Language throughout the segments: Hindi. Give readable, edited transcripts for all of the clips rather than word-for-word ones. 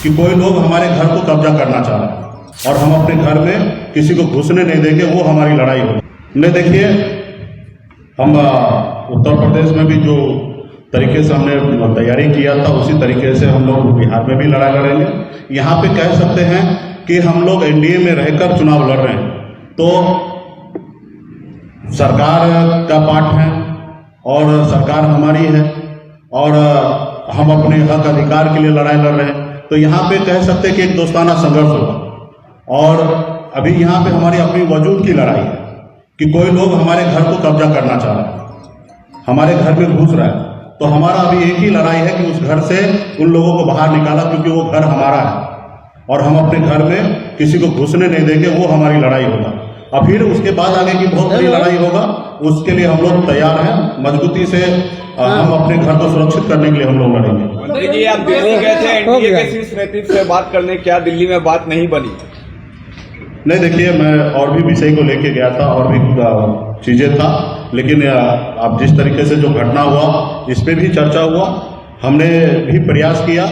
कि कोई लोग हमारे घर को कब्जा करना चाह रहे हैं और हम अपने घर में किसी को घुसने नहीं देंगे, वो हमारी लड़ाई होगी। नहीं, देखिए, हम उत्तर प्रदेश में भी जो तरीके से हमने तैयारी किया था उसी तरीके से हम लोग बिहार में भी लड़ाई लड़ेंगे। यहाँ पे कह सकते हैं कि हम लोग एनडीए में रहकर चुनाव लड़ रहे हैं, तो सरकार का पार्ट है और सरकार हमारी है और हम अपने हक अधिकार के लिए लड़ाई लड़ रहे हैं। तो यहाँ पे कह सकते हैं कि एक दोस्ताना संघर्ष होगा और अभी यहाँ पे हमारी अपनी वजूद की लड़ाई है कि कोई लोग हमारे घर को कब्जा करना चाह रहे हैं, हमारे घर में घुस रहा है। तो हमारा अभी एक ही लड़ाई है कि उस घर से उन लोगों को बाहर निकाला, क्योंकि वो घर हमारा है और हम अपने घर में किसी को घुसने नहीं देंगे, वो हमारी लड़ाई होगा। और फिर उसके बाद आगे की बहुत बड़ी लड़ाई होगा, उसके लिए हम लोग तैयार हैं। मजबूती से हम अपने घर को सुरक्षित करने के लिए हम लोग लड़ेंगे। मंत्री जी, आप दिल्ली गए थे एनडीए के शीर्ष नेतृत्व से बात करने, क्या दिल्ली में बात नहीं बनी? नहीं, देखिए, मैं और भी विषय को लेके गया था और भी चीजें था, लेकिन अब जिस तरीके से जो घटना हुआ इस पे भी चर्चा हुआ। हमने भी प्रयास किया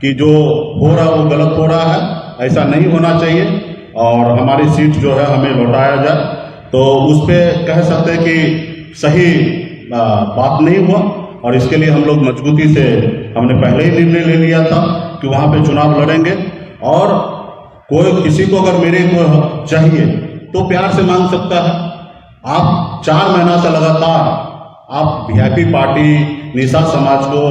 कि जो हो रहा वो गलत हो रहा है, ऐसा नहीं होना चाहिए और हमारी सीट जो है हमें लौटाया जाए। तो उस पर कह सकते हैं कि सही बात नहीं हुआ और इसके लिए हम लोग मजबूती से हमने पहले ही निर्णय ले लिया था कि वहाँ पे चुनाव लड़ेंगे और कोई किसी को अगर मेरे को चाहिए तो प्यार से मांग सकता है। आप 4 महीना से लगातार आप वीआईपी पार्टी निषाद समाज को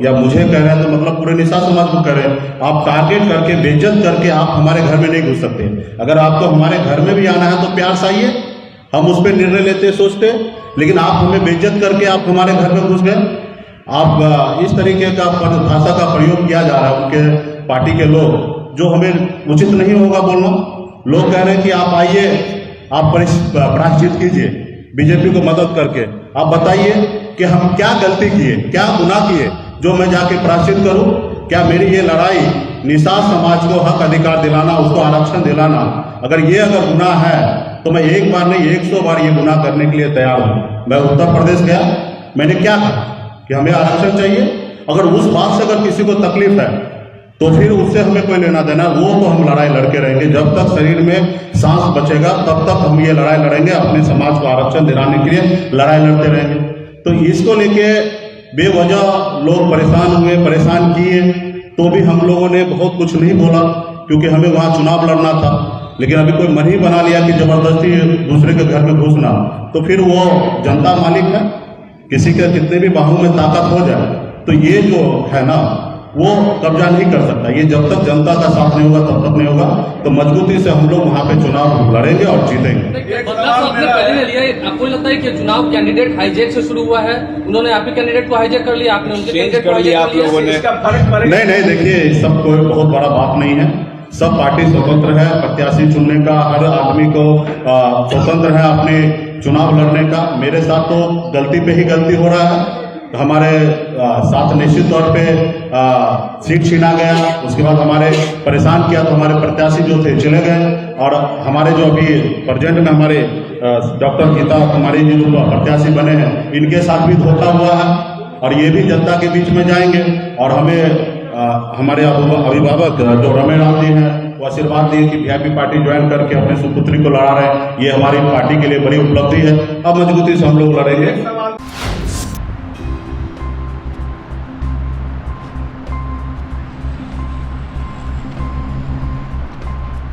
या मुझे कह रहे हैं तो मतलब पूरे निषाद समाज को कह रहे हैं, आप टारगेट करके बेइज्जत करके आप हमारे घर में नहीं घुस सकते। अगर आपको हमारे घर में भी आना है तो प्यार से आइए, हम उस पर निर्णय लेते सोचते, लेकिन आप हमें बेइज्जत करके आप हमारे घर में घुस गए। आप इस तरीके का भाषा का प्रयोग किया जा रहा है उनके पार्टी के लोग, जो हमें उचित नहीं होगा बोलना। लोग कह रहे हैं कि आप आइए, आप प्रायश्चित कीजिए बीजेपी को मदद करके। आप बताइए कि हम क्या गलती किए, क्या गुनाह किए जो मैं जाके प्रायश्चित करूं? क्या मेरी ये लड़ाई निषाद समाज को हक अधिकार दिलाना, उसको आरक्षण दिलाना, अगर गुनाह है तो मैं एक बार नहीं 100 बार ये गुनाह करने के लिए तैयार हूं। मैं उत्तर प्रदेश गया, मैंने क्या कहा कि हमें आरक्षण चाहिए। अगर उस बात से अगर किसी को तकलीफ है तो फिर उससे हमें कोई लेना देना, वो तो हम लड़ाई लड़के रहेंगे। जब तक शरीर में सांस बचेगा तब तक हम ये लड़ाई लड़ेंगे, अपने समाज को आरक्षण दिलाने के लिए लड़ाई लड़ते रहेंगे। तो इसको लेके बेवजह लोग परेशान हुए, परेशान किए, तो भी हम लोगों ने बहुत कुछ नहीं बोला क्योंकि हमें वहाँ चुनाव लड़ना था। लेकिन अभी कोई मन ही बना लिया कि जबरदस्ती दूसरे के घर में घुसना, तो फिर वो जनता मालिक है, किसी के कितने भी बाहों में ताकत हो जाए तो ये जो है ना वो कब्जा नहीं कर सकता। ये जब तक जनता का साथ नहीं होगा तब तक नहीं होगा। तो मजबूती से हम लोग वहाँ पे चुनाव लड़ेंगे और जीतेंगे। आपको लगता है कि चुनाव कैंडिडेट हाईजैक से शुरू हुआ है? उन्होंने आपके कैंडिडेट को हाईजैक कर लिया, आपने उनके कैंडिडेट को हाईजैक कर लिया, आप लोगों ने? नहीं, देखिए, सब कोई बहुत बड़ा बात नहीं है। सब पार्टी स्वतंत्र है प्रत्याशी चुनने का, हर आदमी को स्वतंत्र है अपने चुनाव लड़ने का। मेरे साथ तो गलती पे ही गलती हो रहा है। हमारे साथ निश्चित तौर पे सीट छीना गया, उसके बाद हमारे परेशान किया तो हमारे प्रत्याशी जो थे चले गए और हमारे जो अभी प्रेजेंट में हमारे डॉक्टर गीता कुमारी जी जो प्रत्याशी बने हैं, इनके साथ भी धोखा हुआ है और ये भी जनता के बीच में जाएंगे और हमें हमारे अभिभावक जो रमेश राम जी हैं वो आशीर्वाद दिए कि वीआईपी पार्टी ज्वाइन करके अपने सुपुत्री को लड़ा रहे हैं। ये हमारी पार्टी के लिए बड़ी उपलब्धि है। अब मजबूती से हम लोग लड़ेंगे।